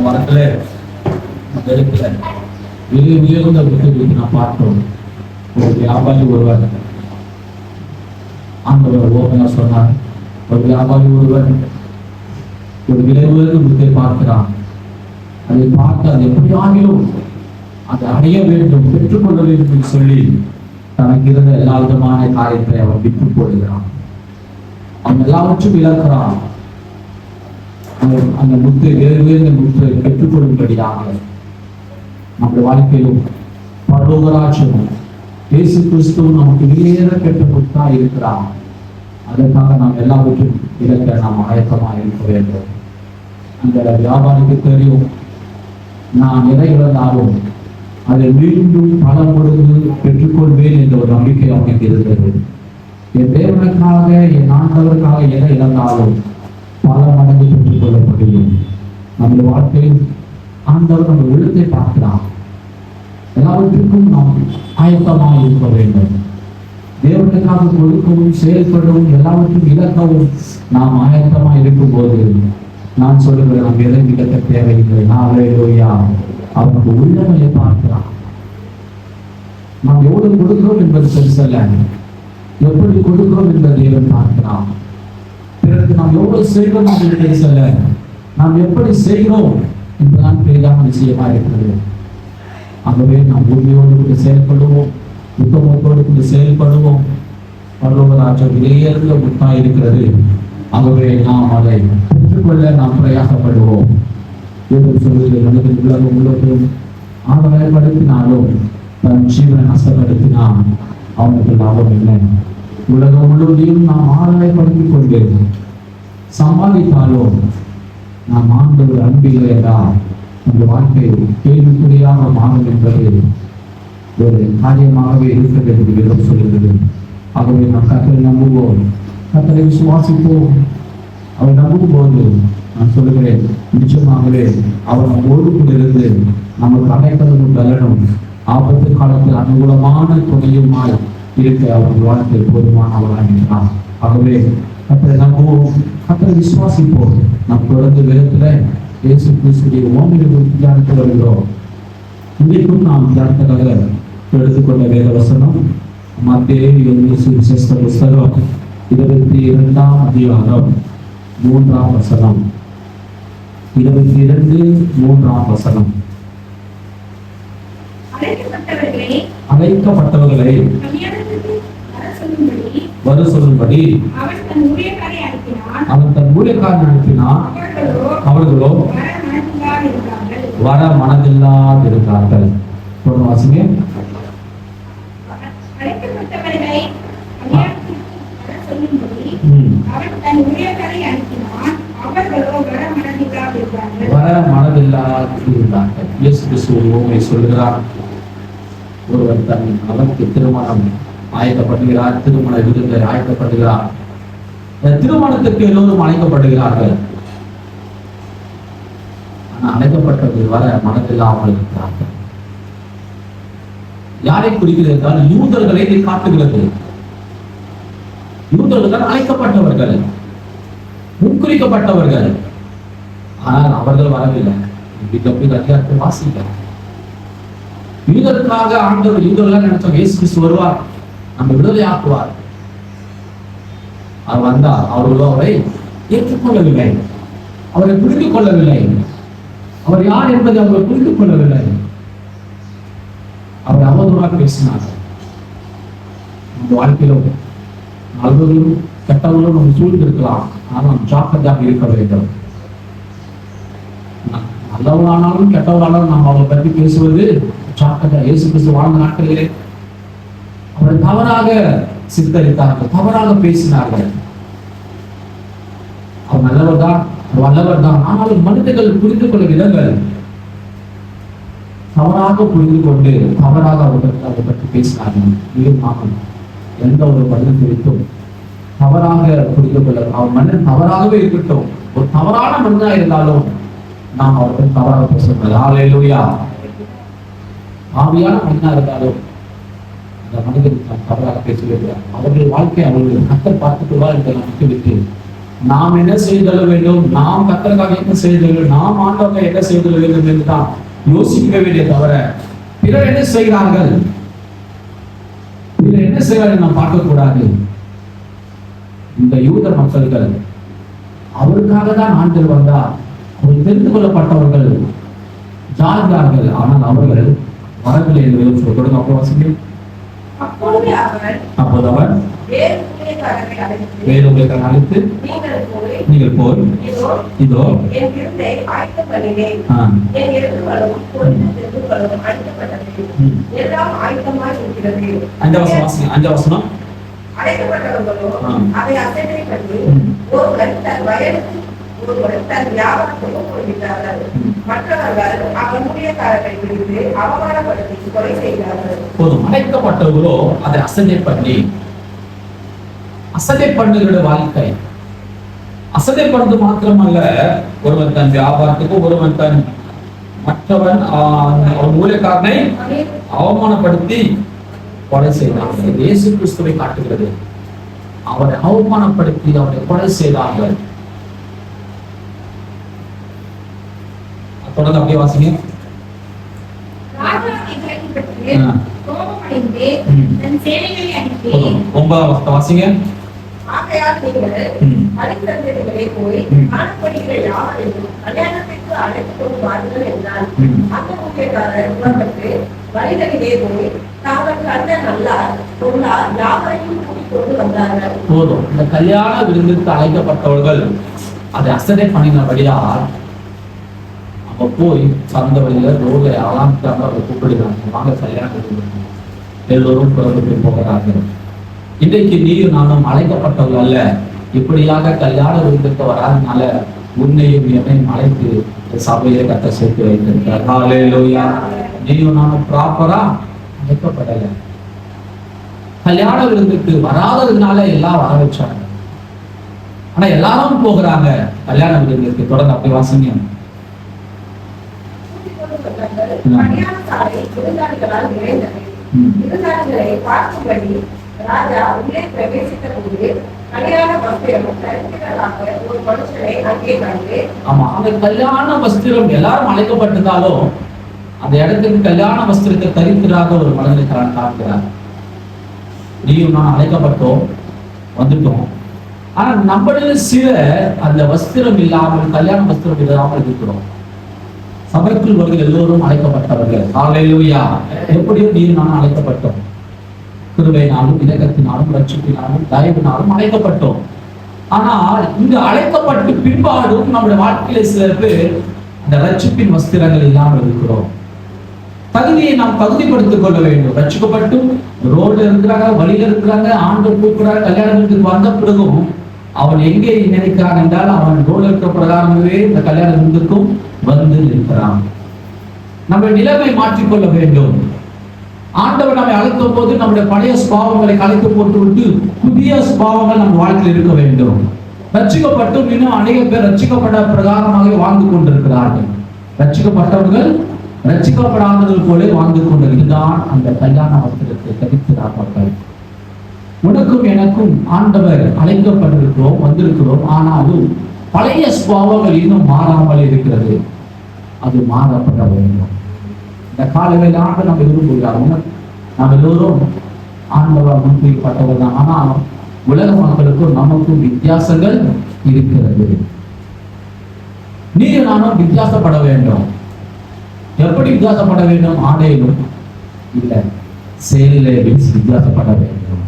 மரத்துல இடத்துல விலை உயர்ந்த விருதுகளுக்கு நான் பார்த்தோம். ஒரு வியாபாரி ஒருவர் ஆண்டவர் ஓமையா சொன்னார். ஒரு வியாபாரி ஒருவர் ஒரு விலை உயர்ந்த விருதை பார்க்கிறான். அதை பார்த்து அது எப்படியாகிலும் அதை அடைய வேண்டும், பெற்றுக்கொள்ள வேண்டும் என்று சொல்லி தனக்கு இருந்த எல்லா விதமான காரியத்தை அவன் விட்டுப் போடுகிறான். அவன் எல்லாவற்றும் இழக்கிறான். அந்த முத்து உயர்ந்த முத்தை பெற்றுக்கொள்ளும்படியாக நம்முடைய வாழ்க்கையிலும் பரலோகராட்சியம் இயேசு கிறிஸ்துவ நமக்கு வெளியேற பெற்ற முத்தா இருக்கிறான். அதற்காக நாம் எல்லாவற்றும் இழக்க நாம் ஆயத்தமாக இருக்க வேண்டும். அந்த வியாபாரிக்கு தெரியும், நான் எதை இழந்தாலும் அதை மீண்டும் பல மடங்கு பெற்றுக்கொள்வேன் என்ற ஒரு நம்பிக்கை அவனுக்கு இருந்தது. என் தேவனுக்காக, என் ஆண்டவருக்காக எதை இழந்தாலும் பல மடங்கு பெற்றுக் கொள்ள முடியும். நம்முடைய வாழ்க்கையில் ஆண்டவர் நம்ம எழுத்தை பார்க்கிறார். எல்லாவற்றுக்கும் நாம் ஆயத்தமாக இருக்க வேண்டும். தேவனுக்காக கொடுக்கவும் செயல்படவும் எல்லாவற்றும் இழக்கவும் நாம் ஆயத்தமாக இருக்கும் போது நான் சொல்லுகிறேன், நாம் எதை இழக்க தேவையில்லை. ஹல்லேலூயா. அவனுக்கு உள்ளமையை பார்க்கிறான். நாம் எவ்வளவு கொடுக்கிறோம் என்பது பெருசல்ல, எப்படி கொடுக்கிறோம் என்பதை தேவன் பார்க்கிறான். பிறகு நாம் எவ்வளவு செய்கிறோம் என்பது பெருசல்ல, நாம் எப்படி செய்கிறோம் என்பதுதான் பெரிதான விஷயமா இருக்கிறது. ஆகவே நாம் உண்மையோடு கூட செயல்படுவோம், உத்தமத்தோடு கூட செயல்படுவோம். பரலோகராஜ்யம் விலையேறுந்த முத்தா இருக்கிறது. ஆகவே நாம் அதை பெற்றுக்கொள்ள நாம் பிரயாசப்படுவோம். சொல்லுகிற மனிதன் உலகம் முழுவதும் ஆதாயப்படுத்தினாலும் தன் ஜீவனை நஷ்டப்படுத்தினான் அவனுக்கு லாபம் இல்லை. உலகம் முழுவதையும் நாம் ஆதாயப்படுத்திக் கொண்டு சம்பாதித்தாலும் நாம் ஆண்டவர் அன்பில்லை என்றால் அந்த வாழ்க்கை கேள்விக்குறியாக மாறும் என்பது ஒரு காரியமாகவே இருக்கிறது என்று வேதம் சொல்கிறது. ஆகவே நாம் கர்த்தரை நம்புவோம், கர்த்தரை விசுவாசிப்போம். அவர் நம்பும் போது நான் சொல்லுகிறேன், நிச்சயமாகவே அவர் நம்மோடு கூட இருந்து நமக்கு அடைக்கலமும் பலனும் ஆபத்து காலத்தில் அனுகூலமான துணையுமாய் இருக்க அவர் வாழ்க்கை போதுமானவராக இருக்கிறார். ஆகவே கர்த்தரை நம்புவோம், கர்த்தரை விசுவாசிப்போம். நம் தொடர்ந்து விதத்துல இயேசு கிறிஸ்துவின் ஓமையை தியானித்து வருகிறோம். இன்றைக்கும் நாம் தியானத்துக்காக எடுத்துக்கொண்ட வேத வசனம் மத்தேயு சுவிசேஷ புஸ்தகம் 22ஆம் அதிகாரம் 3ஆம் வசனம். 22:3ஆம் வசனம். அழைக்கப்பட்டவர்களை வர சொல்லும்படி அவன் தன் ஊழியக்காரனை அனுப்பினான். அவர்களோ வர மனதில்லாதிருந்தார்கள். வாசிங்க. வர மனதில்லாதிருந்தார்கள். இயேசு கிறிஸ்து உண்மை சொல்லுகிறார். ஒருவர் தன் அவனுக்கு திருமணம் ஆயத்தப்படுகிறார், திருமண விருந்தை ஆயத்தப்படுகிறார். திருமணத்துக்கு எல்லோரும் அழைக்கப்படுகிறார்கள். ஆனால் அழைக்கப்பட்டவர்கள் வர மனதில்லாமல் இருக்கிறார்கள். யாரை குறிக்கிறது என்றால் யூதர்களை காட்டுகிறது. யூதர்கள் அழைக்கப்பட்டவர்கள், முன்குறிக்கப்பட்டவர்கள். ஆனால் அவர்கள் வரவில்லை. அதிகாரத்தை வாசிக்க யூதருக்காக ஆண்டவர் யூதர்கள் நினைச்சோம் இயேசு கிறிஸ்து வருவார், நம்ம விடுதலை ஆக்குவார். அவர் வந்தார். அவர்களோ அவரை ஏற்றுக்கொள்ளவில்லை, அவரை புரிந்து கொள்ளவில்லை. அவர் யார் என்பதை அவர்கள் புரிந்து கொள்ளவில்லை. அவர் அவதூறாக பேசினார். இந்த வாழ்க்கையிலும் நல்லவர்களும் கெட்டவர்களும் நம்ம சூழ்ந்திருக்கலாம். ஆனால் நாம் ஜாக்கிரதையாக இருக்க வேண்டும். நல்லவரானாலும் கெட்டவரானாலும் நாம் அவரை பற்றி பேசுவது ஜாக்கிரதை. இயேசு கிறிஸ்து வாழ்ந்த நாட்களிலே அவரை தவறாக சித்தரித்தார்கள், தவறாக பேசினார்கள். அவர் நல்லவர் தான், வல்லவர் தான். ஆனாலும் மனிதர்கள் புரிந்து கொள்ள விதங்கள் தவறாக புரிந்து கொண்டு தவறாக அவரை பற்றி பேசினார்கள். மீண்டும் எந்த ஒரு பதில் குறித்தும் தவறாக புரிந்து கொள்ள அவர் மனிதன் தவறாகவே இருக்கட்டும், ஒரு தவறான மனிதனா இருந்தாலும் நாம் அவர்கள் தவறாக பேசக்கூடாது. ஹல்லேலூயா. ஆவியான மனிதனா இருந்தாலும் அந்த மனிதனுக்கு நாம் தவறாக பேசுகிறோம். அவர்கள் வாழ்க்கை அவர்கள் கர்த்தர் பார்த்துக் கொள்வார் என்று நாம் விட்டு நாம் என்ன செய்தல வேண்டும், நாம் கர்த்தருக்காக என்ன செய்தல், நாம் ஆண்டவருக்காக என்ன செய்தல் வேண்டும் என்று தான் யோசிக்க வேண்டிய தவிர பிறர் என்ன செய்கிறார்கள், பிறர் என்ன செய்கிறார்கள் நாம் பார்க்க கூடாது. இந்த யூத மக்கள்கள் அவருக்காக தான் ஆண்டவர் வந்தார், அவர் தெரிந்து கொள்ளப்பட்டவர்கள் ஜாதியார்கள், ஆனால் அவர்கள் வரவில்லை என்று சொல்லுங்க. அப்போ வாசிங்க. அப்போது அவர் வேறு ஊழியக்காரரை அழைத்து நீங்கள் போய் இதோ அஞ்சாம் வசனம். ஒருவர் வியாபாரத்துக்கும் போய்விட்டார்கள், மற்றவர்கள் அவனுடைய காரத்தை பிடித்து அவமானப்படுத்தி கொலை செய்தார்கள். போதும். அழைக்கப்பட்டவர்களோ அதை அசட்டை பண்ணுகிற வாழ்க்கை. அசட்டை பண்ணது மாத்திரமல்ல, ஒருவன் தன் வியாபாரத்துக்கும் ஒருவன் தன் மற்றவன் அவன் ஊழியக்காரனை அவமானப்படுத்தி கொலை செய்தார்கள். இயேசு கிறிஸ்துவை காட்டுகிறது. அவரை அவமானப்படுத்தி அவரை கொலை செய்தார்கள். தொடர்ந்து அப்படியே வாசிங்க. வாசிங்க. ஆகையால் நீங்கள் அழைத்தவர்களை போய் காணப்படுகிற யாவரையும் கல்யாணத்திற்கு அழைத்துக் கொண்டு வாருங்கள் என்றார். அந்த ஊழியக்காரர் புறப்பட்டு வழிகளிலே போய் தாங்கள் கண்ட நல்லார் பொருளார் யாவரையும் கூட்டிக் கொண்டு வந்தார்கள். போதும். இந்த கல்யாண விருந்துக்கு அழைக்கப்பட்டவர்கள் அதை அசட்டை பண்ணினபடியால் அவ போய் சந்த வழியில ரோட அலாமிக்காக அவரை கூப்பிடுகிறாங்க, வாங்க கல்யாணம். எல்லோரும் புறப்பட்டு போகிறார்கள். இன்றைக்கு நீயும் நானும் அழைக்கப்பட்டவர்கள் அல்ல. இப்படியாக கல்யாண விருந்துக்கு வராதனால உன்னையும் என்னையும் அழைத்து சபையை கட்ட சேர்த்து வைத்திருக்கிறார். ஹல்லேலூயா. நீயும் நானும் ப்ராப்பரா அழைக்கப்படல. கல்யாண விருந்துக்கு வராததுனால எல்லாம் வர வச்சாங்க. ஆனா எல்லாரும் போகிறாங்க கல்யாண விருந்துக்கு. தொடர்ந்து அப்படி வாசிங்க. ராஜா உள்ளே பிரவேசித்த போது கல்யாண வஸ்திரம் தரிக்கிறதாக ஒரு மனுஷனை அங்கே கண்டு. ஆமா, அந்த கல்யாண வஸ்திரம் எல்லாரும் அழைக்கப்பட்டிருந்தாலும் அந்த இடத்துக்கு கல்யாண வஸ்திரத்தை தரிக்கிறாக ஒரு மனிதனை காண்கிறார். நீயும் நான் அழைக்கப்பட்டோம், வந்துட்டோம். ஆனா நம்மள சில அந்த வஸ்திரம் இல்லாமல், கல்யாண வஸ்திரம் இல்லாமல் இருக்கிறோம். சபைக்குள் வருகிற எல்லோரும் அழைக்கப்பட்டவர்கள். ஹல்லேலூயா. எப்படியும் நீயும் நானும் அழைக்கப்பட்டோம். கிருபையினாலும் இரக்கத்தினாலும் ரட்சிப்பினாலும் தயவினாலும் அழைக்கப்பட்டோம். ஆனால் இங்கு அழைக்கப்பட்டு பின்பாடும் நம்முடைய வாழ்க்கையில சில பேர் அந்த ரட்சிப்பின் வஸ்திரங்கள் இல்லாமல் இருக்கிறோம். தகுதியை நாம் தகுதிப்படுத்திக் கொள்ள வேண்டும். ரட்சிக்கப்பட்டும் ரோட்ல இருக்கிறாங்க, வழியில இருக்கிறாங்க, ஆண்டு கூப்பிடுறாங்க, கல்யாணத்துக்கு வந்த பிறகும் அவன் எங்கே நினைக்கிறான் என்றால் அவன் ரோட்ல இருக்கிற பிரகாரமே இந்த கல்யாண விருந்துக்கும் வந்து நிற்கிறான். நம்ம நிலைமை மாற்றிக்கொள்ள வேண்டும். ஆண்டவர் நம்மை அழைத்த போது நம்முடைய பழைய சுபாவங்களை கலைத்து போட்டு விட்டு புதிய சுபாவங்கள் நம்ம வாழ்க்கையில் இருக்க வேண்டும். ரட்சிக்கப்பட்டும் இன்னும் அநேக பேர் ரட்சிக்கப்பட்ட பிரகாரமாக வாழ்ந்து கொண்டிருக்கிறார்கள். ரட்சிக்கப்பட்டவர்கள் ரட்சிக்கப்படாதவர்கள் போல வாழ்ந்து கொண்டிருக்கிறான். அந்த கல்யாண வஸ்திரத்தை தரிக்கிறார்கள். உனக்கும் எனக்கும் ஆண்டவர் அழைக்கப்பட்டிருக்கிறோம், வந்திருக்கிறோம். ஆனாலும் பழைய சுபாவங்கள் இன்னும் மாறாமல் இருக்கிறது. அது மாறப்பட வேண்டும். இந்த காலவேளை ஆண்டு நம்ம விரும்புகிறார்கள். நாம் எல்லோரும் ஆண்டவர் முன்வைக்கப்பட்டவர் தான். ஆனால் உலக மக்களுக்கும் நமக்கும் வித்தியாசங்கள் இருக்கிறது. நீ நானும் வித்தியாசப்பட வேண்டும். எப்படி வித்தியாசப்பட வேண்டும்? ஆடையிலும் இல்லை, செயலிலே வித்தியாசப்பட வேண்டும்.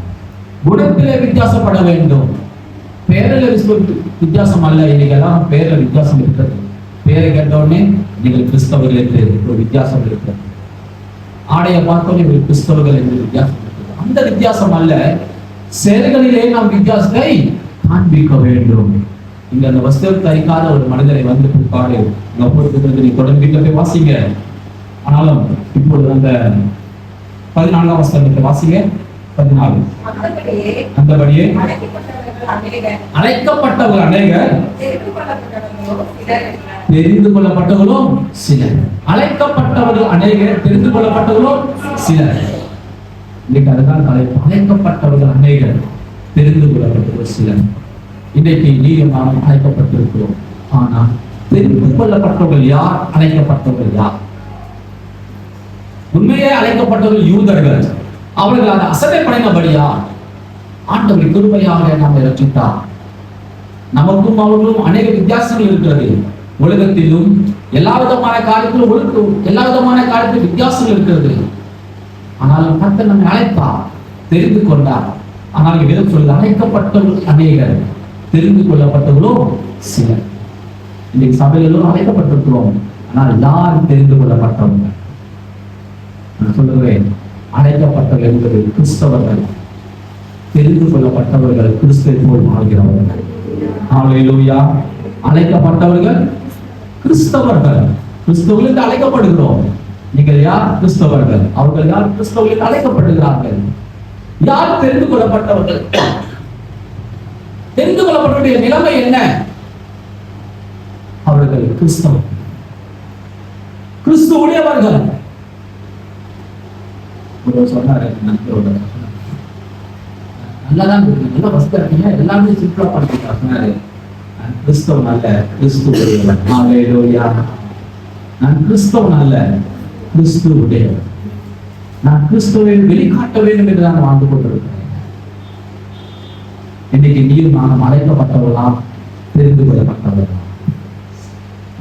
குணத்திலே வித்தியாசப்பட வேண்டும். பேரில் வித்தியாசம் அல்ல. இன்னைக்கு எல்லாம் பேரில் வித்தியாசம் இருக்கிறது. பேரை கேட்டவுடனே நீங்கள் கிறிஸ்தவர்கள் என்று ஒரு வித்தியாசம் இருக்கிறது. ஆடையை பார்த்தோன்னே நீங்கள் கிறிஸ்தவர்கள் என்று வித்தியாசம் இருக்கிறது. அந்த வித்தியாசம் அல்ல, செயல்களிலே நாம் வித்தியாசத்தை காண்பிக்க வேண்டும். இங்க அந்த வஸ்திரம் தரிக்காத ஒரு மனிதரை வந்து பாடு நீ தொடர்ந்து வீட்டில் போய் வாசிங்க. ஆனாலும் இப்பொழுது அந்த 14ஆம் வசனத்தை வாசிங்க. 14. அந்தபடியே அழைக்கப்பட்டவர்கள் அநேகர், தெரிந்து கொள்ளப்பட்டவர்களும் சிலர். அழைக்கப்பட்டவர்கள் அநேகர், தெரிந்து கொள்ளப்பட்டவர்களும் சிலர். இன்னைக்கு அதுதான் தலைப்பு. அழைக்கப்பட்டவர்கள் அநேகர், தெரிந்து கொள்ளப்பட்டவர்கள் சிலர். இன்றைக்கு நீயும் நானும் அழைக்கப்பட்டிருக்கிறோம். ஆனால் தெரிந்து கொள்ளப்பட்டவர்கள் யார்? அழைக்கப்பட்டவர்கள் யார்? உண்மையே அழைக்கப்பட்டவர்கள் யூதர்கள். அவர்கள் அதை அசட்டை பண்ணினபடியா ஆண்டவர் கிருபையாக நம்மை ரட்சித்தார். நமக்கும் அவர்களும் அநேக வித்தியாசங்கள் இருக்கிறது. உலகத்திலும் எல்லா விதமான காரியத்திலும் எல்லா விதமான காரியத்திலும் வித்தியாசங்கள் இருக்கிறது. ஆனாலும் கர்த்தர் நம்மை அழைத்தார், தெரிந்து கொண்டார். ஆனால் வேதம் சொல்லுது, அழைக்கப்பட்டவர்கள் அநேகர், தெரிந்து கொள்ளப்பட்டவர்களோ சிலர். இன்னைக்கு சபையிலும் அழைக்கப்பட்டிருக்கிறோம். ஆனால் யார் தெரிந்து கொள்ளப்பட்டவர்கள்? நான் சொல்லுகிறேன், அழைக்கப்பட்டவர்கள் என்பது கிறிஸ்தவர்கள். தெரிந்து கொள்ளப்பட்டவர்கள் கிறிஸ்துவை போல் வாழ்கிறவர்கள். ஹல்லேலூயா. அழைக்கப்பட்டவர்கள் கிறிஸ்தவர்கள். கிறிஸ்தவர்களுக்கு அழைக்கப்படுகிறோம். நீங்கள் யார்? கிறிஸ்தவர்கள். அவர்கள் யார்? கிறிஸ்தவர்களுக்கு அழைக்கப்படுகிறார்கள். யார் தெரிந்து கொள்ளப்பட்டவர்கள்? தெரிந்து கொள்ளப்பட்டவருடைய நிலைமை என்ன? அவர்கள் கிறிஸ்தவர்கள், கிறிஸ்துவுடையவர்கள். சொன்னாரு, நல்லாதான் நல்லா வசதியா இருக்கீங்க, எல்லாமே சிம்பிளா பண்ணிட்டா சொன்னாரு, நான் கிறிஸ்தவன் அல்ல, கிறிஸ்துவுடையவன். ஹல்லேலூயா. நான் கிறிஸ்தவன் அல்ல, கிறிஸ்துவுடையவன். நான் கிறிஸ்துவை வெளிக்காட்ட வேண்டும் என்று நான் வாழ்ந்து கொண்டிருக்கிறேன். இன்னைக்கு நீயும் நானும் அழைக்கப்பட்டவர்களா? தெரிந்து கொள்ளப்பட்டவர்களா?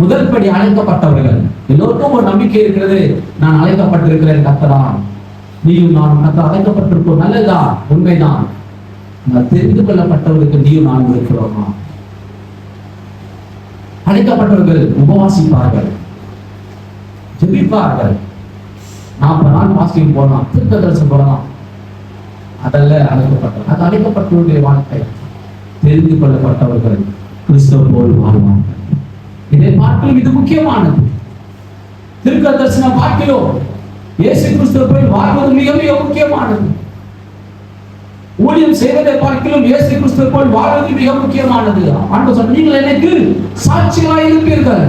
முதல் படி அழைக்கப்பட்டவர்கள். எல்லோருக்கும் ஒரு நம்பிக்கை இருக்கிறது, நான் அழைக்கப்பட்டிருக்கிறேன் கர்த்தரால். நீயும் நானும் கர்த்தர் அழைக்கப்பட்டிருக்கோம், நல்லதுதான், உண்மைதான். தெரிந்து கொள்ளப்பட்டவர்களுக்கு நீயும் நானும் இருக்கிறோமா? அழைக்கப்பட்டவர்கள் உபவாசிப்பார்கள், ஜெபிப்பார்கள், 40 நாள் பாஸ்டிங் போடலாம், தீர்க்கதரிசனம் போடலாம். அதல்ல அழைக்கப்பட்டவர்கள். அது அழைக்கப்பட்டவர்களுடைய வாழ்க்கை. தெரிந்து கொள்ளப்பட்டவர்கள் கிறிஸ்துவ போல் வாழ்வார்கள். இதை பார்க்கலும் இது முக்கியமானது. தீர்க்கதரிசனம் பார்க்கிறோம், இயேசு கிறிஸ்துவை போல் வாழ்வது மிக மிக முக்கியமானது. ஊழியம் செய்வதை பார்க்கிறோம், இயேசு கிறிஸ்துவை போல் வாழ்வது மிக முக்கியமானது. ஆண்டவர் சொன்னார், நீங்கள் எனக்கு சாட்சிகளாய் இருப்பீர்கள்.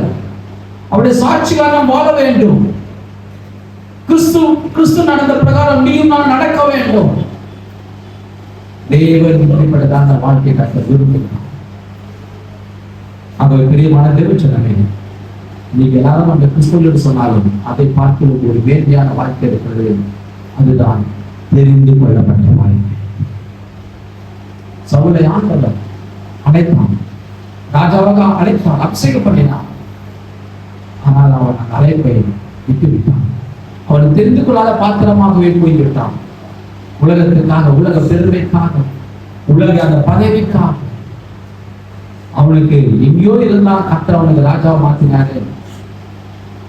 அவருடைய சாட்சிகளாக நாம் வாழ வேண்டும். கிறிஸ்து நடந்த பிரகாரம் நீயும் நான் நடக்க வேண்டும். தேவன் இப்படிப்பட்டதான் அந்த வாழ்க்கை கர்த்தர் விரும்புகிறார். ஆகவே பிரியமான தேவச்சனமே, நீங்க எல்லாரும் அந்த கிறிஸ்துவோடு சொன்னாலும் அதை பார்க்க ஒரு வேண்டியான வாழ்க்கை இருக்கிறது. அதுதான் தெரிந்து கொள்ளப்பட்ட வாழ்க்கை. சவுலை ஆண்டவர் அழைத்தான், ராஜாவாக அழைத்தான், அபிஷேகம் பண்ணினான். ஆனால் அவன் அந்த அழைப்பை விட்டுவிட்டான். அவன் தெரிந்து கொள்ளாத பாத்திரமாகவே போய்விட்டான். உலகத்துக்காக, உலக பெருமைக்காக, உலக அந்த பதவிக்காக அவனுக்கு எங்கேயோ இருந்தான். கர்த்தர் அவனுக்கு ராஜாவை மாத்தினாரு.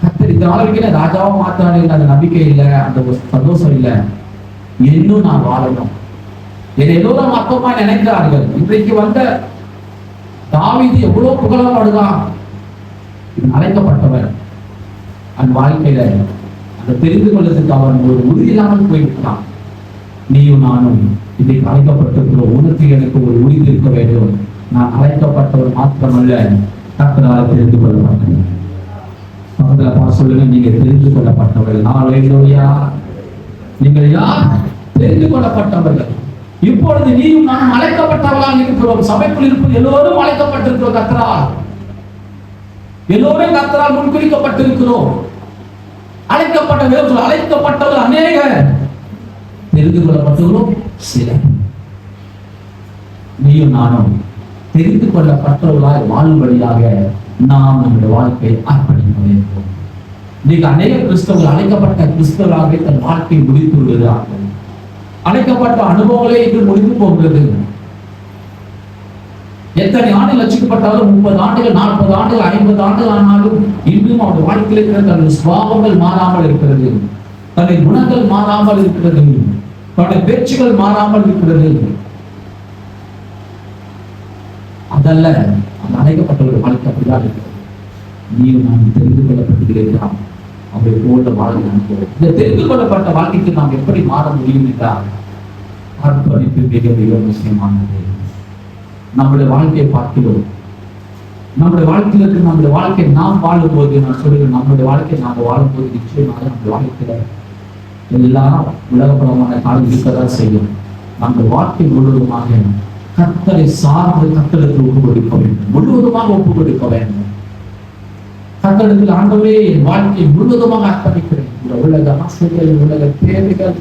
கர்த்தர் இந்த நாளைக்கு ராஜாவை மாத்தினாரு, அந்த நம்பிக்கை இல்லை, அந்த சந்தோஷம் இல்லை. இன்னும் நான் வாழணும். என்னை எல்லோரும் அப்பமா நினைக்கிறார்கள். இன்றைக்கு வந்த தாவீது எவ்வளவு புகழப்படுதான். அழைக்கப்பட்டவர் அந்த வாழ்க்கையில அந்த தெரிந்து கொள்வதற்கு அவன் ஒரு உறுதி இல்லாமல் போய்விட்டான். நீயும் நானும் இன்றைக்கு அழைக்கப்பட்டிருக்கிறோம். உனக்கு எனக்கு ஒரு உறுதி இருக்க வேண்டும். நான் அழைக்கப்பட்டவர் மாத்திரமல்ல, கர்த்தரால் தெரிந்து கொள்ளப்பட்டவர். பக்கத்துல சொல்லுங்க, நீங்க தெரிந்து கொள்ளப்பட்டவர்கள். ஹல்லேலூயா. நீங்கள் யார்? தெரிந்து கொள்ளப்பட்டவர்கள். இப்பொழுது நீயும் நானும் அழைக்கப்பட்டவர்களாக இருக்கிறோம். சபைக்குள் இருப்பது எல்லோரும் அழைக்கப்பட்டிருக்கிறோம் கர்த்தரால். எல்லோரும் கர்த்தரால் முன்குறிக்கப்பட்டிருக்கிறோம். அழைக்கப்பட்டவர்கள் அநேகர், தெரிந்து கொள்ளப்பட்டவர்களும் சிலர். நீயும் நானும் தெரிந்து கொள்ளப்பட்டவர்களாய் வாழும்படியாக நாம் நம்முடைய வாழ்க்கையை அர்ப்பணிக்க வேண்டும். நீங்க அநேக கிறிஸ்தவர்கள் அழைக்கப்பட்ட கிறிஸ்தவர்களாகவே தன் வாழ்க்கையை முடித்து விடுகிறார்கள். அழைக்கப்பட்ட அனுபவங்களே இன்று முடிந்து போகிறது. எத்தனை ஆண்டுகள் ரட்சிக்கப்பட்டாலும் 30 ஆண்டுகள், 40 ஆண்டுகள், 50 ஆண்டுகள் ஆனாலும் இன்னும் அவருடைய வாழ்க்கையில் இருக்கிற தன்னுடைய சுபாவங்கள் மாறாமல் இருக்கிறது, தன்னுடைய குணங்கள் மாறாமல் இருக்கிறது, தன்னுடைய பேச்சுகள் மாறாமல் இருக்கிறது. அதல்ல, அந்த அழைக்கப்பட்டவருடைய வாழ்க்கை அப்படிதான் இருக்கிறது. நீயும் நான் தெரிந்து கொள்ளப்பட்டிருக்கிறான், அவரை போல வாழ நினைக்கிறோம். இந்த தெரிந்து கொள்ளப்பட்ட வாழ்க்கைக்கு நாம் எப்படி மாற முடியும் என்றால் அர்ப்பணிப்பு மிக மிக முக்கியமானது. நம்முடைய வாழ்க்கையை பார்க்கிறோம். நம்முடைய வாழ்க்கையில் இருக்கிற நம்முடைய வாழ்க்கை நாம் வாழும்போது, நான் சொல்லுகிறேன், நம்முடைய வாழ்க்கை நாம் வாழும்போது நிச்சயமாக நம்முடைய வாழ்க்கையில எல்லா உலகப்படமான காலம் இருக்கதான் செய்யும். நம்முடைய வாழ்க்கை முழுவதுமாக கர்த்தரை சார்ந்து கர்த்தருக்கு ஒப்பு கொடுக்க வேண்டும், முழுவதுமாக ஒப்பு கொடுக்க வேண்டும். கர்த்தரிடத்தில் ஆண்டவரே என் வாழ்க்கையை முழுவதுமாக அர்ப்பணிக்கிறேன். இந்த உலக ஆசைகள், உலக தேவைகள்,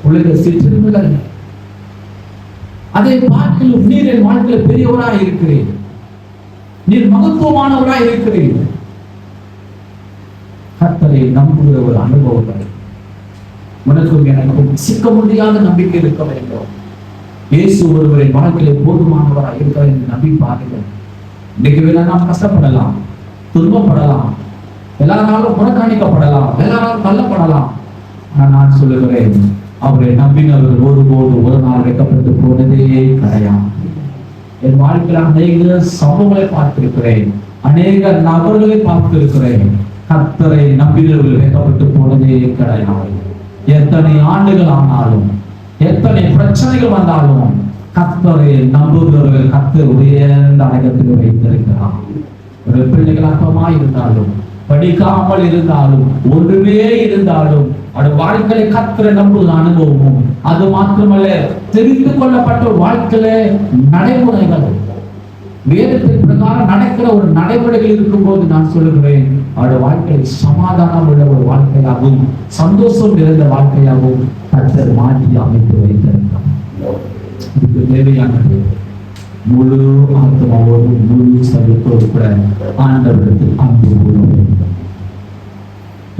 உலக சிற்றின்பங்கள், அதை பார்க்கிலும் நீர் என் வாழ்க்கையில் பெரியவராய் இருக்கிறேன், நீர் மகத்துவமானவராய் இருக்கிறேன். கர்த்தரை நம்புகிற ஒரு அனுபவங்கள் உனக்கும் எனக்கும் சிக்க முடியாத நம்பிக்கை இருக்க வேண்டும். இயேசு ஒருவரின் வாழ்க்கையில போதுமானவராக இருக்கிறார் என்று நம்பி பாருங்கள். இன்னைக்கு வேணா நாம் கஷ்டப்படலாம், துன்பப்படலாம், எல்லாராலும் புறக்கணிக்கப்படலாம், எல்லாராலும் தள்ளப்படலாம். ஆனால் நான் சொல்லுகிறேன், அவரை நம்பினவர்கள் ஒருபோது ஒரு நாள் வைக்கப்பட்டு போனதே கிடையாது. என் வாழ்க்கையில் அநேக சம்பவங்களை பார்த்திருக்கிறேன், அநேக நபர்களை பார்த்திருக்கிறேன். கர்த்தரை நம்பினவர்கள் வைக்கப்பட்டு போனதே கிடையாது. எத்தனை ஆண்டுகள் ஆனாலும், எத்தனை பிரச்சனைகள் வந்தாலும், கர்த்தரை நம்புகிறவர்கள் கர்த்தர் உயர்ந்த அடக்கத்தில் வைத்திருக்கிறார். ஒரு பிள்ளைகள் அற்பமா இருந்தாலும், படிக்காமல் இருந்தாலும், ஒன்றுமே இருந்தாலும், அவருடைய வாழ்க்கையை கர்த்தரை நம்புகிற அனுபவமும், அது மாத்திரமல்ல தெரிந்து கொள்ளப்பட்ட வாழ்க்கையில நடைமுறைகள், வேதத்தின் பிரகாரம் நடக்கிற ஒரு நடைமுறைகள் இருக்கும்போது நான் சொல்லுகிறேன், அவருடைய வாழ்க்கையில் சமாதானம் உள்ள ஒரு வாழ்க்கையாகவும் சந்தோஷம் நிறைந்த வாழ்க்கையாகவும் கர்த்தர் மாற்றி அமைத்து வைத்திருக்கிறார். இதுக்கு தேவையானது முழு ஆத்மாவோடு முழு சபையோடு கூட ஆண்டவரிடத்தில் அன்பு கூற வேண்டும்.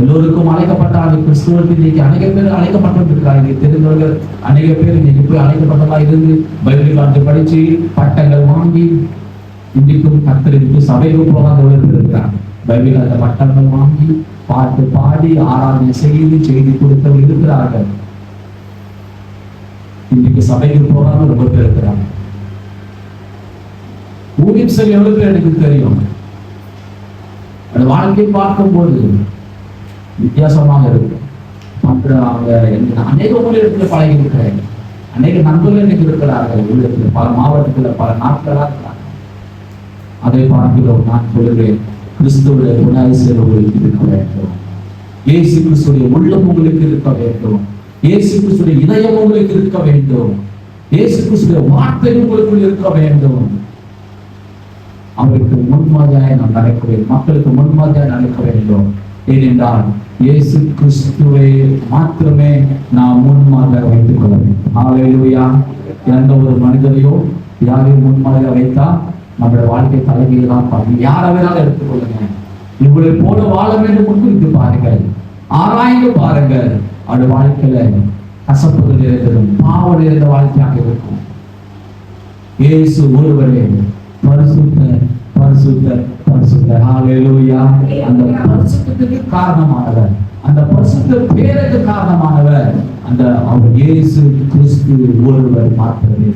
எல்லோருக்கும் அழைக்கப்பட்டாங்க. கிறிஸ்துவருக்கு இன்னைக்கு அநேக பேர் அழைக்கப்பட்டிருக்கிறாங்க. தெரிந்தவர்கள் அநேக பேர் இன்னைக்கு போய் அழைக்கப்பட்டதா இருந்து பைபிள் காலத்தை படிச்சு பட்டங்கள் வாங்கி இன்றைக்கும் கர்த்தருக்கு சபைக்கு போகாதவர்கள் இருக்கிறாங்க. பைபிள் அந்த பட்டங்கள் வாங்கி பாட்டு பாடி ஆராதனை செய்து செய்தி கொடுத்தவர்கள் இருக்கிறார்கள். இன்னைக்கு சபைக்கு போகாம ரொம்ப பேர் இருக்கிறாங்க. ஊழியம் செய்ய எவ்வளவு பேர் எனக்கு தெரியும். அந்த வாழ்க்கையை பார்க்கும்போது வித்தியாசமாக இருக்கு. அவங்க அநேக ஊழியத்தில் பழகி இருக்கிறாங்க. அநேக நண்பர்கள் எனக்கு இருக்கிறார்கள். ஊழியத்தில் பல மாவட்டத்தில் பல நாட்களாக இருக்கிறாங்க. அதை பார்க்கிறோம். நான் சொல்லுகிறேன், கிறிஸ்துவுடைய குணாதிசயம் உங்களுக்கு இருக்க வேண்டும். இயேசு கிறிஸ்துடைய உள்ளம் உங்களுக்கு இருக்க வேண்டும். இயேசு கிறிஸ்துடைய இதயம் உங்களுக்கு இருக்க வேண்டும். இயேசு கிறிஸ்துடைய வார்த்தை உங்களுக்கு இருக்க வேண்டும். அவருக்கு முன்மாதிரியாக நாம் நடக்க வேண்டும். மக்களுக்கு முன்மாதிரியாக நடக்க வேண்டும். ஏனென்றால் இயேசு கிறிஸ்துவை மாத்திரமே நாம் முன்மாதிரியாக வைத்துக் கொள்ள வேண்டும். ஹல்லேலூயா. எந்த ஒரு மனிதரையோ யாரையும் முன்மாதிரியாக வைத்தா நம்முடைய வாழ்க்கை தலைகீழாக பாருங்க. யாரை வேணாலும் எடுத்துக்கொள்ளுங்க. இவளை போல வாழ வேண்டும் முன்குறித்து பாருங்கள், ஆராய்ந்து பாருங்கள். அவருடைய வாழ்க்கையில கசப்புகள் இருக்கிறதும் பாவம் நிறைந்த வாழ்க்கையாக இருக்கும். இயேசு ஒருவரே பரிசுத்தர், பரிசுத்தர், பரிசுத்தர். ஹல்லேலூயா. அந்த பரிசுத்தத்துக்கு காரணமானவர், அந்த பரிசுத்த பேருக்கு காரணமானவர் அந்த அவர் இயேசு கிறிஸ்து ஒருவர் மாத்திரமே.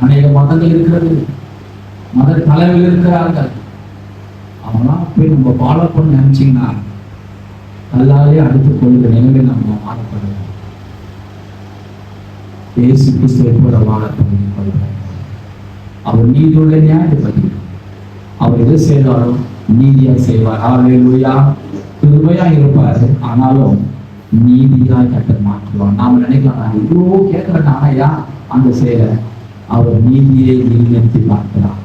அநேக மதங்கள் இருக்கிறது, மத தலைவர்கள் இருக்கிறார்கள். அவங்களாம் போய் நம்ம ஃபாலோ பண்ண நினைச்சீங்கன்னா நல்லாவே அடுத்துக் கொள்கிற நிலைமை நம்ம மாறப்படுவோம். இயேசு கிறிஸ்துவை போல வாழ கொள்கிறோம். அவர் நீதியுள்ள நியாயாதிபதி. அவர் எது செய்தாலும் நீதியா செய்வார். ஹல்லேலூயா. கிருபையா இருப்பார், ஆனாலும் நீதியாய் கட்ட மாற்றுவார். நாம நினைக்கலாம், நான் இவ்வளோ கேட்கிறேன், ஆனா அந்த செயல அவர் நீதியை நிலைநிறுத்தி பார்க்கிறார்.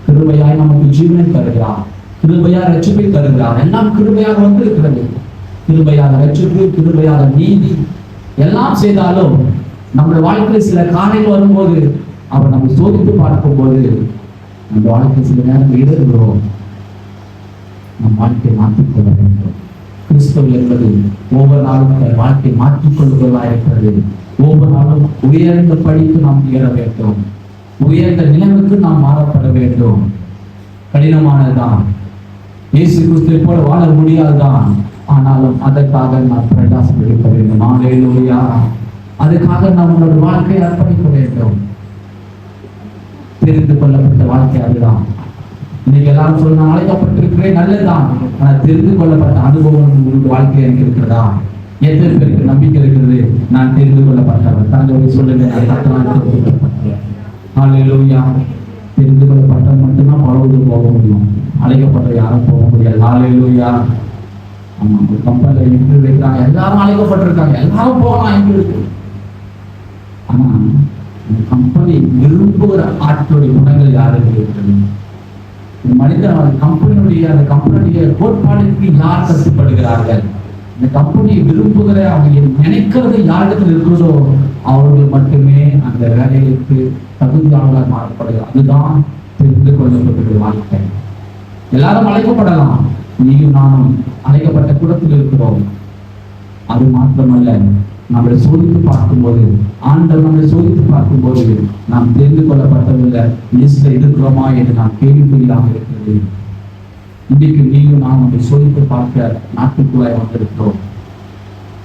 கிருபையாய் நமக்கு ஜீவனை தருகிறார், கிருபையா ரட்சிப்பை தருகிறார். எல்லாம் கிருபையாக வந்து இருக்கிறது. கிருபையாக ரட்சிப்பு, கிருபையாக நீதி எல்லாம் செய்தாலும் நம்முடைய வாழ்க்கையில் சில காரியங்கள் வரும்போது அவர் நம்ம சோதித்து பார்க்கும்போது நம்ம வாழ்க்கை சில நேரம் இடர்கிறோம். நம் வாழ்க்கையை மாற்றிக்கொள்ள வேண்டும். கிறிஸ்தவ என்பது ஒவ்வொரு நாளும் வாழ்க்கையை மாற்றிக்கொள்வதாக இருக்கிறது. ஒவ்வொரு நாளும் உயர்ந்த படிப்பு நாம் ஏற வேண்டும். உயர்ந்த நிலைமைக்கு நாம் மாறப்பட வேண்டும். கடினமானதுதான், இயேசு கிறிஸ்துவை போல வாழ முடியாதுதான். ஆனாலும் அதற்காக நாம் பிரயாசம் எடுக்க வேண்டும். ஹல்லேலூயா. அதுக்காக நாம் நம்மளோட வாழ்க்கையை அர்ப்பணிக்க வேண்டும். தெரிந்து கொள்ளப்பட்ட வாழ்க்கை அதுதான். இன்னைக்கு எல்லாரும் சொல்ல, நான் அழைக்கப்பட்டிருக்கிறேன், நல்லதுதான். ஆனால் தெரிந்து கொள்ளப்பட்ட அனுபவம் உங்களுக்கு வாழ்க்கையில் எனக்கு இருக்கிறதா? எத்தனை பேருக்கு நம்பிக்கை இருக்கிறது நான் தெரிந்து கொள்ளப்பட்டவர்? தங்களை சொல்லுங்க, ஹல்லேலூயா. தெரிந்து கொள்ளப்பட்ட மட்டும்தான் பரவல் போக முடியும். அழைக்கப்பட்ட யாரும் போக முடியாது. ஹல்லேலூயா. ஆமா, ஒரு கம்பெனியில் இன்டர்வியூ வைக்கிறாங்க, எல்லாரும் அழைக்கப்பட்டிருக்காங்க, எல்லாரும் போகலாம் இன்டர்வியூக்கு. ஆனா இந்த கம்பெனி விரும்புகிற ஆட்களுடைய குணங்கள் யாருக்கு இருக்கிறது? மனிதன் அந்த கம்பெனியுடைய கோட்பாடுக்கு யார் கட்டுப்படுகிறார்கள்? இந்த கம்பெனியை விரும்புகிற அவங்க நினைக்கிறது யாரிடத்தில் இருக்கிறதோ அவர்கள் மட்டுமே அந்த வேலைகளுக்கு தகுதியாளர்களாக மாறப்படுகிறார். அதுதான் தெரிந்து கொள்ளப்பட்ட வாழ்க்கை. எல்லாரும் அழைக்கப்படலாம், நீயும் நானும் அழைக்கப்பட்ட கூடத்தில் இருக்கிறோம். அது மாத்திரமல்ல, நம்மளை சோதித்து பார்க்கும்போது, ஆண்டவர் நம்மளை சோதித்து பார்க்கும்போது நாம் தெரிந்து கொள்ளப்பட்டதில்லை லிஸ்ட்ல இருக்கிறோமா என்று நாம் கேள்விக்குறியாக இருக்கிறது. இன்றைக்கு நீயும் நாம் நம்மை சோதித்து பார்க்க நாட்டுக்குள்ளாய் வந்திருக்கிறோம்.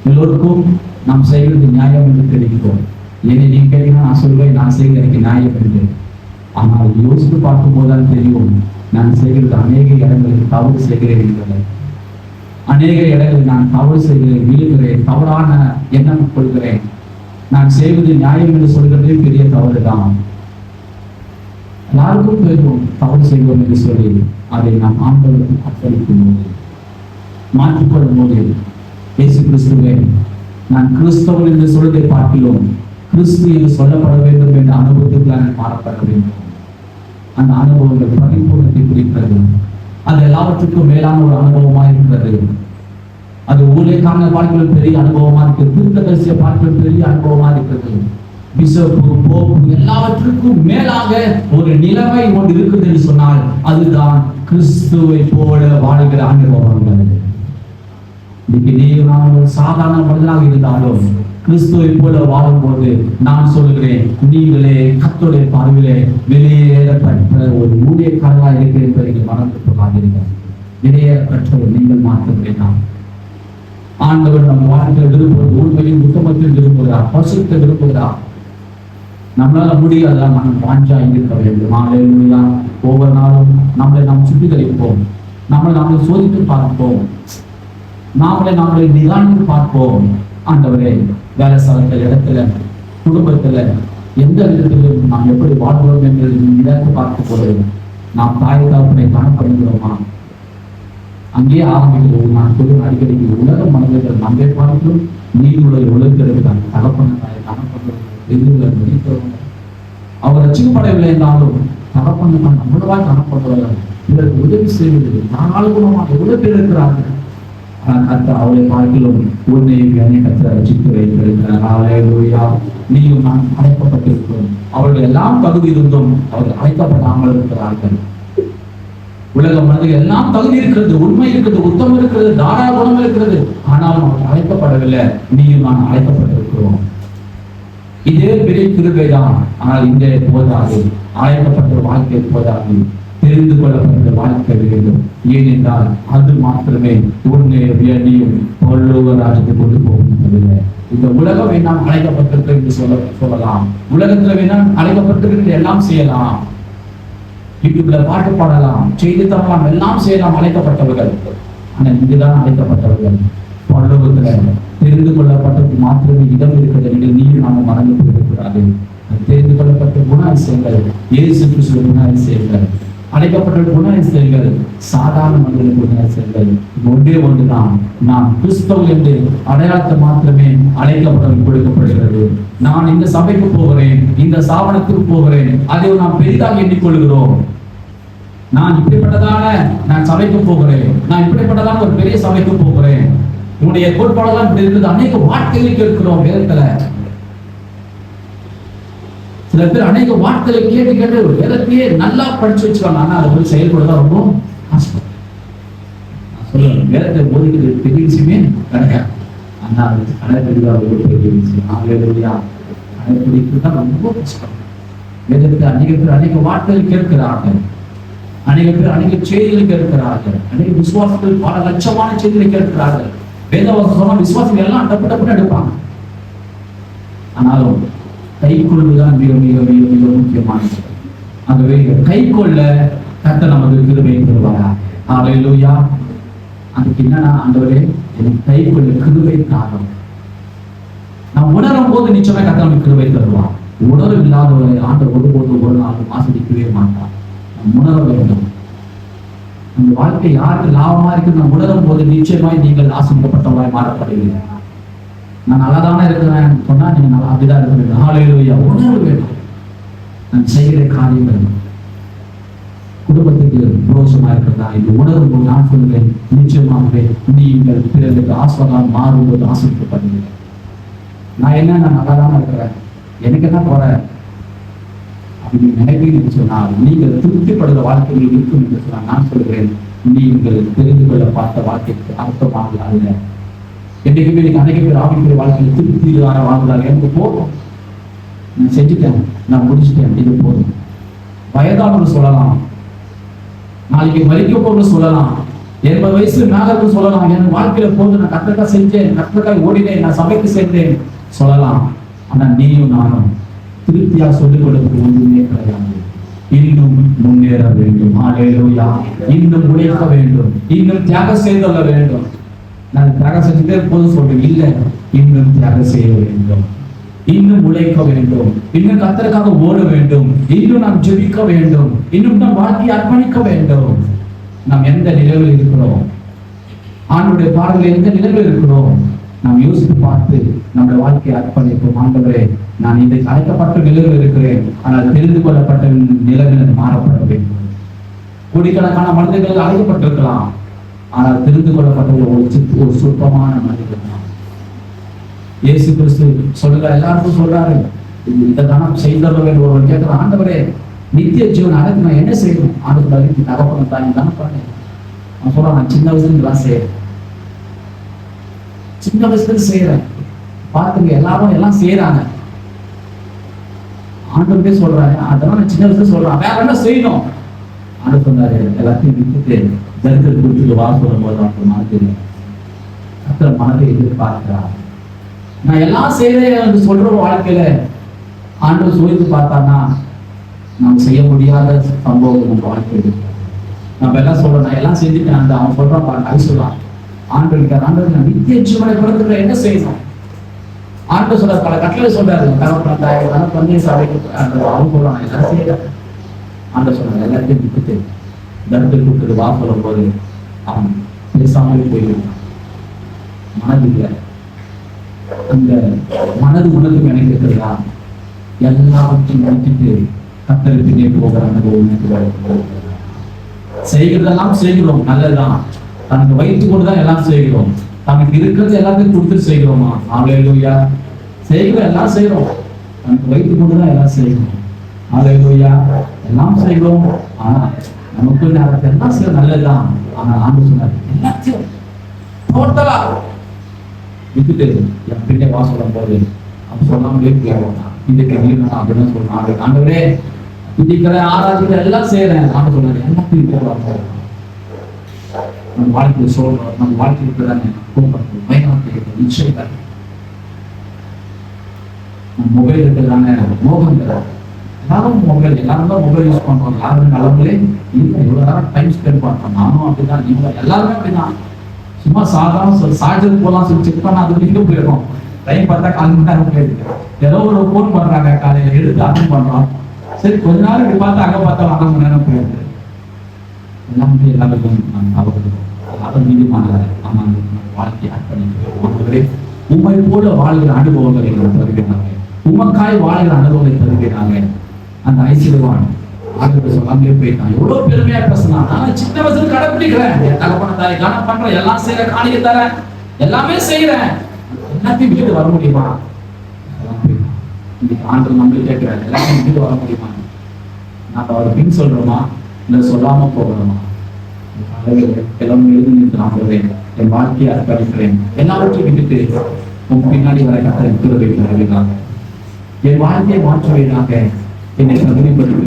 எல்லோருக்கும் நாம் செய்வது நியாயம் என்று தெரிவிக்கிறோம். என்னை நீ கேட்டீங்கன்னா நான் சொல்வேன், நான் செய்வது எனக்கு நியாயம் என்று. ஆனால் யோசித்து பார்க்கும் போதுதான் தெரியும், நான் செய்கிறது அநேக இடங்களில் தவறு செய்கிறேன் என்பதை. அநேக இடங்களில் நான் தவறு செய்கிறேன், வீழ்கிறேன், தவறான எண்ணம் கொள்கிறேன். நான் செய்வது நியாயம் என்று சொல்கிறதே பெரிய தவறு தான். எல்லாருக்கும் தெரியும் தவறு செய்வோம் என்று சொல்லி அதை நாம் ஆண்டவருக்கு அர்ப்பணிக்கும் போது, மாற்றிக்கொள்ளும் போது, இயேசு கிறிஸ்துவே நான் கிறிஸ்தவன் என்று சொல்வதை பார்க்கிறோம், கிறிஸ்து என்று சொல்லப்பட வேண்டும் என்ற அனுபவத்துக்கு நான் மாறப்பட வேண்டும். அந்த அனுபவங்கள் பரிபூர்ணத்தை குறிக்கிறது. அது எல்லாவற்றுக்கும் மேலான ஒரு அனுபவமா இருக்கிறது. அது ஊழியக்கான வாழ்க்கையில் பெரிய அனுபவமா இருக்கிறது, தீர்க்கதரிசிய வாழ்க்கையில் பெரிய அனுபவமா இருக்கிறது. பிஷப்பு, போப்பு எல்லாவற்றுக்கும் மேலாக ஒரு நிலைமை ஒன்று இருக்குது என்று சொன்னால் அதுதான் கிறிஸ்துவை போல வாழ்கிற அனுபவங்கள். இன்னைக்கு நீங்க ஒரு சாதாரண மனிதனாக இருந்தாலும் கிறிஸ்துவை போல வாழும்போது நான் சொல்லுகிறேன், நீங்களே கர்த்தருடைய பார்வையிலே வெளியேறப்பட்ட ஒரு ஊழியக்காரராக இருக்கிற என்பதை மறந்து கொள்ளாதீர்கள். வெளியேறப்பட்டவர் நீங்கள் மாற்ற வேண்டாம். ஆண்டவர் நம் வாழ்க்கையில் விரும்புவது உண்மையில் உத்தமத்தில் விரும்புகிறார், பசுத்தை விரும்புகிறார். நம்மளால முடியாத நம்ம வாஞ்சா இருக்க வேண்டும். ஹல்லேலூயா. ஒவ்வொரு நாளும் நம்மளை நாம் சுத்திகரிப்போம், நம்மளை சோதித்து பார்ப்போம், நாமளை நிதானித்து பார்ப்போம். ஆண்டவரே, வேலை ஸ்தலத்தில், இடத்துல, குடும்பத்துல, எந்த விதத்திலும் நாம் எப்படி வாழ்வோம் என்று நினைத்து பார்க்க போது நாம் தாய் தகப்பனை காணப்படுகிறோமா? அங்கேயே ஆரம்பிக்கிறோம். நான் சொல்லும் அடிக்கடி உலக மனிதர்கள் நம்மை பார்த்தும் நீங்களுடைய உலகிறது தான் தகப்பனை காணப்படுகிறோம். அவர் ரட்சிக்கப்படவில்லை என்றாலும் தகப்பனை தான் நம்மளவா காணப்படுவார்கள். இதற்கு உதவி செய்வது நானாலும் குணமாக எவ்வளவு பேர் இருக்கிறார்கள். அவளை பார்க்கிலும் உன்னை கர்த்தர் ரட்சித்து வைத்திருக்கிறார். ஹல்லேலூயா. நீயும் நான் அழைக்கப்பட்டிருக்கிறோம். அவர்கள் எல்லாம் தகுதி இருந்தும் அவர்கள் அழைக்கப்படாமல் இருக்கிறார்கள். உலக மனிதர்கள் எல்லாம் தகுதி இருக்கிறது, உண்மை இருக்கிறது, உத்தமம் இருக்கிறது, தாராள குணம் இருக்கிறது. ஆனாலும் அவர்கள் அழைக்கப்படவில்லை. நீயும் நான் அழைக்கப்பட்டிருக்கிறோம். இதே பெரிய கிருபைதான். ஆனால் இங்கே போதாது, அழைக்கப்பட்ட வாழ்க்கை போதாது, தெரிந்து கொள்ளப்பட்ட வாழ்க்கை வேண்டும். ஏனென்றால் அது மாத்திரமே உன்னை வியடியும் பரலோக ராஜ்யத்தை கொண்டு போகும். இந்த உலகம் வேணாம் அழைக்கப்பட்டிருக்க என்று சொல்லலாம், உலகத்துல வேணாம் அழைக்கப்பட்டிருக்க எல்லாம் செய்யலாம், யூடியூப்ல பாட்டு பாடலாம், செய்தி தரலாம், எல்லாம் செய்யலாம் அழைக்கப்பட்டவர்கள். ஆனா இங்குதான் அழைக்கப்பட்டவர்கள். பரலோகத்துல தெரிந்து கொள்ளப்பட்டது மாத்திரமே இடம் இருக்கிறது. நீங்கள் நாம மறந்து போயிருக்கிறாரு. தெரிந்து கொள்ளப்பட்ட குணாதிசயங்கள், இயேசு கிறிஸ்துவின் குணாதிசயங்கள், அழைக்கப்பட்ட குணாதிசயங்கள், சாதாரண மனிதன் குணாதிசயங்கள் ஒன்றே ஒன்றுதான். நான் கிறிஸ்தவ என்று அடையாளத்தை மாத்திரமே அழைக்கப்பட கொடுக்கப்படுகிறது. நான் இந்த சபைக்கு போகிறேன், இந்த சாவனத்துக்கு போகிறேன், அதை நாம் பெரிதாக எண்ணிக்கொள்கிறோம். நான் இப்படிப்பட்டதான நான் சபைக்கு போகிறேன், நான் இப்படிப்பட்டதான ஒரு பெரிய சபைக்கு போகிறேன். உன்னுடைய கோட்பாடெல்லாம் இப்படி இருக்குது. அநேக வார்த்தைகளை கேட்கிறோம் வேதத்துல. சில பேர் அநேக வார்த்தைகளை கேட்டு கேட்டு வேதத்தையே நல்லா படிச்சு வச்சுக்காங்க. ஆனா அதை போய் செயல்படுறதா ரொம்ப கஷ்டம். நான் சொல்லுவேன், வேதத்தை போதிக்கிறது பெரிய விஷயமே கிடையாது. ஆனா அது கடைபிடிக்காத ஒரு பெரிய விஷயம். ஹல்லேலூயா. கடைபிடிக்கிறது தான் ரொம்ப கஷ்டம். வேதத்தை அநேக பேர் அநேக வார்த்தைகள் கேட்கிறார்கள், அநேக பேர் அநேக செய்திகளை கேட்கிறார்கள், அநேக விசுவாசத்தில் பல லட்சமான செய்திகளை கேட்கிறார்கள். வேதவாசம் சொன்னா விசுவாசம் எல்லாம் டப்பு எடுப்பாங்க. ஆனாலும் கை கொள்வதுதான் மிக மிக மிக மிக முக்கியமானது. ஆகவே கை கொள்ள கர்த்தர் நமக்கு கிருபை தருவாரா? ஹல்லேலூயா. அதுக்கு என்னன்னா, ஆண்டவரே எனக்கு கை கொள்ள கிருபை காரணம். நாம் உணரும் போது நிச்சயமா கர்த்தர் நமக்கு கிருபை தருவார். உணர்வு இல்லாதவரை ஆண்டவர் ஒருபோது ஒரு நாளும் ஆசிரியக்கவே மாட்டார். நாம் உணர வேண்டும். அந்த வாழ்க்கை யாருக்கு லாபமா இருக்கு நாம் உணரும் போது நிச்சயமாய் நீங்கள் ஆசிரியப்பட்டவராய் மாறப்படுவீர்கள். நான் நல்லா தானே இருக்கிறேன் சொன்னா நீங்க நல்லா அப்படிதான் இருக்க வேண்டும். ஹல்லேலூயா. உணர்வு வேண்டும். நான் செய்கிற காரியங்கள் குடும்பத்துக்கு புரோசமா இருக்கிறதா இது உணர்வு. நான் சொல்கிறேன், நிச்சயமாகவே நீங்கள் பிறருக்கு ஆஸ்வதம் மாறும்போது ஆசிரியப்படுவீங்க. நான் நல்லா தானே இருக்கிறேன், எனக்கு என்ன போற அப்படி நினைப்பீங்கன்னு சொன்னால் நீங்கள் திருப்திப்படுகிற வாழ்க்கையில் இருக்கும் என்று சொன்னால் நான் சொல்கிறேன், நீங்கள் தெரிந்து கொள்ள பார்த்த வாழ்க்கைக்கு அர்த்தமாக அல்ல. என்னைக்குமே நீங்க அன்னைக்கு பேர் ஆவிக்குரிய வாழ்க்கையில் திருப்தி வாழ்ந்தாங்க. எனக்கு போதும், நான் செஞ்சுட்டேன், நான் முடிச்சுட்டேன், இது போதும். வயதானவர்கள் சொல்லலாம், நாளைக்கு மறிக்க போகணும்னு சொல்லலாம், 80 வயசு மேல சொல்லலாம், என் வாழ்க்கையில போது நான் கத்தக்காய் செஞ்சேன், கத்தக்காய் ஓடினேன், நான் சபைக்கு சேர்ந்தேன் சொல்லலாம். ஆனா நீயும் நானும் திருப்தியா சொல்லிக் கொடுப்பது ஒன்றுமே கிடையாது. இன்னும் முன்னேற வேண்டும். ஹல்லேலூயா. இன்னும் உழைக்க வேண்டும், இன்னும் தியாகம் செய்துள்ள வேண்டும். நான் தியாகம் செஞ்சுட்டே போதும் சொல்றேன் இல்ல, இன்னும் தியாகம் செய்ய வேண்டும், இன்னும் உழைக்க வேண்டும், இன்னும் கர்த்தருக்காக ஓட வேண்டும், இன்னும் நாம் ஜெபிக்க வேண்டும், இன்னும் நாம் வாழ்க்கையை அர்ப்பணிக்க வேண்டும். நாம் எந்த நிலையில் இருக்கிறோம், ஆண்டவருடைய பார்வையில் எந்த நிலையில் இருக்கிறோம், நாம் யோசித்து பார்த்து நம்முடைய வாழ்க்கையை அர்ப்பணிப்போம். ஆண்டவரே, நான் இன்றைக்கு அழைக்கப்பட்ட நிலையில் இருக்கிறேன், ஆனால் தெரிந்து கொள்ளப்பட்ட நிலையில் மாறப்பட வேண்டும். கோடிக்கணக்கான மனிதர்கள் அழைக்கப்பட்டிருக்கலாம், ஆனால் தெரிந்து கொள்ளப்பட்ட ஒரு சுத்தமான மனிதர்கள் தான். இயேசு கிறிஸ்து சொல்லுங்க, எல்லாருக்கும் சொல்றாரு, இந்த தானம் செய்தவர்கள் வேண்டும். ஒருவர் கேட்கிற, ஆண்டவரே நித்திய ஜீவன் அடைந்து நான் என்ன செய்யணும்? ஆண்டவருக்கு தகப்பன தானே தானே பண்ணேன். அவன் சொல்றான், நான் சின்ன வயசுல எல்லாம் செய்யறேன், சின்ன வயசுல செய்யறேன். பாத்துங்க, எல்லாரும் எல்லாம் செய்யறாங்க. ஆண்டவரே சொல்றாரு, அதெல்லாம் நான் சின்ன வயசுல சொல்றேன், வேற என்ன செய்யணும்? ஆண்டு சொன்னாரு, எல்லாத்தையும் விட்டுட்டு தரித்திர குறித்து வா சொல்லும் போது அவன் மாதிரி அத்தனை மனதை எதிர்பார்க்கிறார். நான் எல்லாம் செய்யறேன் என்று சொல்ற வாழ்க்கையில ஆண்டு சோதித்து பார்த்தானா நாம் செய்ய முடியாத சம்பவம் நம்ம வாழ்க்கையில். நம்ம எல்லாம் சொல்றோம், நான் எல்லாம் செஞ்சுட்டேன், அந்த அவன் சொல்றான் பாருங்க, அது சொல்லலாம். ஆண்டு ஆண்டு நான் நித்திய ஜீவனை கொடுத்துக்கிற என்ன செய்யணும்? ஆண்டு சொல்ற பல கட்டளை சொல்றாரு, தகப்பன் பண்ணி சபைக்கு அவன் சொல்றான் எல்லாம் செய்யறேன். ஆண்டு சொல்றாங்க, எல்லாத்தையும் விட்டுட்டு தரித்திர கூப்பிட்டு வா சொல்லும் போது அவன் பேசாமலே போயிருக்கான். மனது இல்லை, அந்த மனது உணர்வு எனக்கு இருக்கிறதா? எல்லாவற்றையும் முடிச்சுட்டு கர்த்தருக்கு பின்னே போகிற அனுபவம். செய்கிறதெல்லாம் செய்கிறோம், நல்லதுதான். தனக்கு வைத்துக் கொண்டுதான் எல்லாம் செய்கிறோம், தனக்கு இருக்கிறது எல்லாத்தையும் கொடுத்துட்டு செய்கிறோமா? ஹல்லேலூயா. செய்கிற எல்லாம் செய்கிறோம், தனக்கு வைத்துக் கொண்டுதான் எல்லாம் செய்கிறோம். ஹல்லேலூயா. எல்லாம் செய்கிறோம், ஆனா நமக்கு நேரத்தை எல்லாம் செய்ய நல்லதுதான். ஆனா ஆண்டு சொன்னார், எல்லாத்தையும் டோட்டலா விட்டுட்டு என் பின்னே வா சொல்லும் போது அவன் சொல்லாமலே கேட்கணும். இன்றைக்கு நீங்க அப்படின்னு சொல்றாங்க, ஆண்டவரே துதிக்கிற ஆராதிக்கிற எல்லாம் செய்யறேன். ஆண்டு சொன்னாரு, எல்லாத்தையும் போடுவாங்க. நம்ம வாழ்க்கையை சொல்றோம், நம்ம வாழ்க்கையில் இருக்கிறதானே கூப்பிடுறது பயணத்தை நிச்சயம். மொபைல் இருக்கிறதானே மோகம் தர. எல்லாரும் மொபைல், எல்லாரும் தான் மொபைல் யூஸ் பண்றோம். யாருமே நல்லவங்களே இல்லை, இவ்வளவு நேரம் டைம் ஸ்பெண்ட் பண்றோம். நானும் அப்படிதான், நீங்க எல்லாருமே அப்படிதான். சும்மா சாதாரண சார்ஜர் போலாம் சொல்லி செக் பண்ணா அது எங்க போயிடும். டைம் பார்த்தா 4 மணி நேரம் போயிருக்கு. ஏதோ ஒரு போன் பண்றாங்க, காலையில எடுத்து அட்டன் பண்றோம். சரி கொஞ்ச நேரம் இப்படி பார்த்தா அங்க பார்த்தா 4 மணி நேரம் போயிருக்கு. எல்லாமே எல்லாருக்கும் அதை மீதுமான வாழ்க்கையை அர்ப்பணிக்கிறோம். உண்மை போல வாழ்கிற அனுபவங்களை தருகிறாங்க, உமக்காய் வாழ்கிற அனுபவங்களை தருகிறாங்க. அந்த ஐஸ்வர்யவான் ஆண்டு சொல்லாமலே போயிட்டான். எவ்வளவு பெருமையா பேசினா, நான் சின்ன வயசுல கடைபிடிக்கிறேன், தகப்பன தாய் கணம் பண்றேன், எல்லாம் செய்யற, காணிக்க தரேன், எல்லாமே செய்யறேன், எல்லாத்தையும் விட்டு வர முடியுமா? ஆண்டு நம்மளே கேட்கிறாரு, எல்லாத்தையும் விட்டு வர முடியுமா? நான் அவர் பின் சொல்றோமா இல்ல சொல்லாம போகிறோமா? எல்லாமே எழுதி என் வாழ்க்கையை அர்ப்பணிக்கிறேன், எல்லாவற்றையும் விட்டுட்டு உன் பின்னாடி வர கட்டளை வைக்கிறாங்க. என் வாழ்க்கையை மாற்றுவீராக, என்னை தகுதிப்படுத்த